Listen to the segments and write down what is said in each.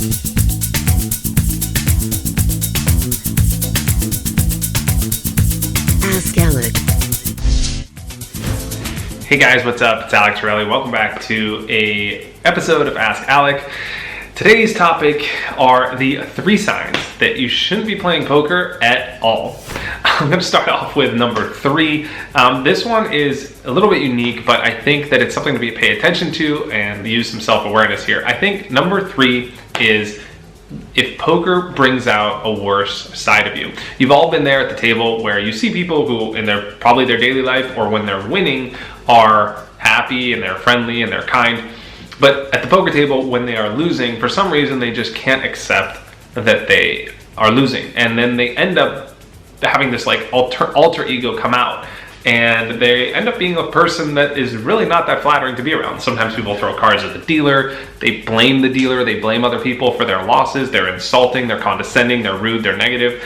Ask Alec. Hey guys, what's up? It's Alec Torelli. Welcome back to a episode of Ask Alec. Today's topic are the 3 signs that you shouldn't be playing poker at all. I'm going to start off with number 3. This one is a little bit unique, but I think that it's something to pay attention to and use some self-awareness here. I think number 3 is if poker brings out a worse side of you. You've all been there at the table where you see people who in probably their daily life or when they're winning are happy and they're friendly and they're kind. But at the poker table, when they are losing, for some reason they just can't accept that they are losing. And then they end up having this like alter ego come out. And they end up being a person that is really not that flattering to be around. Sometimes people throw cards at the dealer. They blame the dealer. They blame other people for their losses. They're insulting. They're condescending. They're rude. They're negative.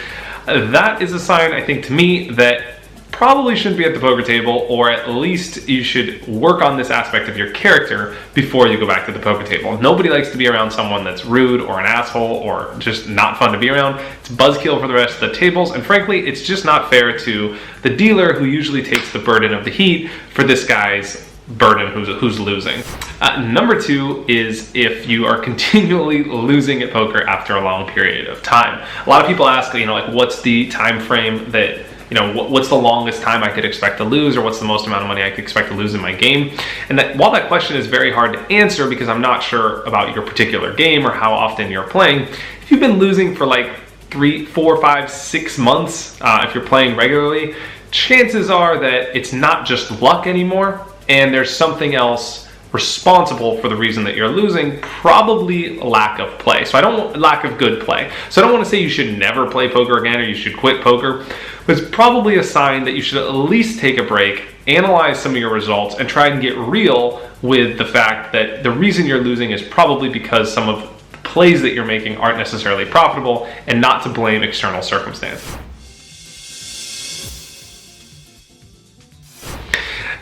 That is a sign, I think, to me, that probably shouldn't be at the poker table, or at least you should work on this aspect of your character before you go back to the poker table. Nobody likes to be around someone that's rude or an asshole or just not fun to be around. It's buzzkill for the rest of the tables, and frankly, it's just not fair to the dealer who usually takes the burden of the heat for this guy's burden who's losing. Number 2 is if you are continually losing at poker after a long period of time. A lot of people ask, like, what's the time frame that what's the longest time I could expect to lose, or what's the most amount of money I could expect to lose in my game? And while that question is very hard to answer because I'm not sure about your particular game or how often you're playing, if you've been losing for like 3, 4, 5, 6 months, if you're playing regularly, chances are that it's not just luck anymore and there's something else responsible for the reason that you're losing, probably lack of play. So lack of good play. So I don't want to say you should never play poker again or you should quit poker, but it's probably a sign that you should at least take a break, analyze some of your results, and try and get real with the fact that the reason you're losing is probably because some of the plays that you're making aren't necessarily profitable, and not to blame external circumstances.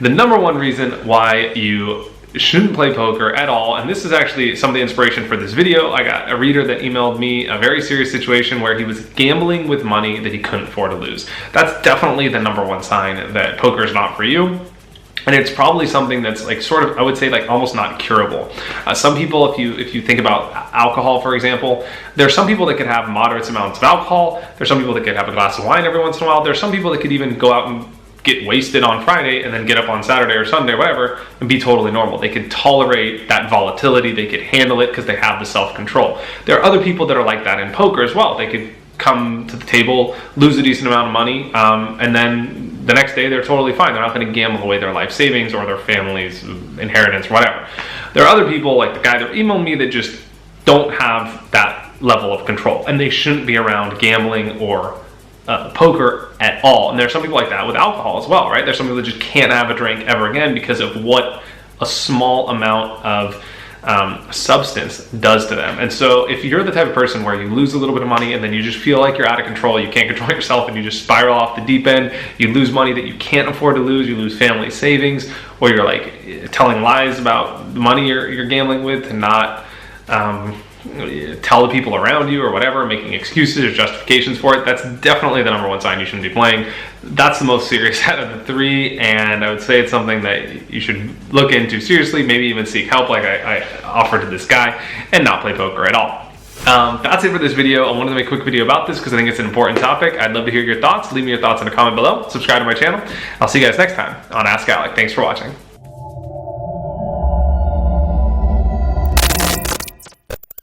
The number 1 reason why you shouldn't play poker at all, and this is actually some of the inspiration for this video. I got a reader that emailed me a very serious situation where he was gambling with money that he couldn't afford to lose. That's definitely the number 1 sign that poker is not for you. And it's probably something that's like sort of, I would say, like almost not curable. Some people, if you think about alcohol, for example, there's some people that could have moderate amounts of alcohol. There's some people that could have a glass of wine every once in a while. There's some people that could even go out and get wasted on Friday and then get up on Saturday or Sunday or whatever and be totally normal. They could tolerate that volatility. They could handle it because they have the self-control. There are other people that are like that in poker as well. They could come to the table, lose a decent amount of money, and then the next day they're totally fine. They're not going to gamble away their life savings or their family's inheritance, whatever. There are other people like the guy that emailed me that just don't have that level of control, and they shouldn't be around gambling or poker at all. And there's some people like that with alcohol as well, right? There's some people that just can't have a drink ever again because of what a small amount of substance does to them. And so if you're the type of person where you lose a little bit of money and then you just feel like you're out of control, you can't control yourself, and you just spiral off the deep end, you lose money that you can't afford to lose, you lose family savings, or you're like telling lies about the money you're gambling with to not tell the people around you or whatever, making excuses or justifications for it, that's definitely the number 1 sign you shouldn't be playing. That's the most serious out of the 3, and I would say it's something that you should look into seriously, maybe even seek help like I offered to this guy, and not play poker at all. That's it for this video. I wanted to make a quick video about this because I think it's an important topic. I'd love to hear your thoughts. Leave me your thoughts in a comment below. Subscribe to my channel. I'll see you guys next time on Ask Alec. Thanks for watching.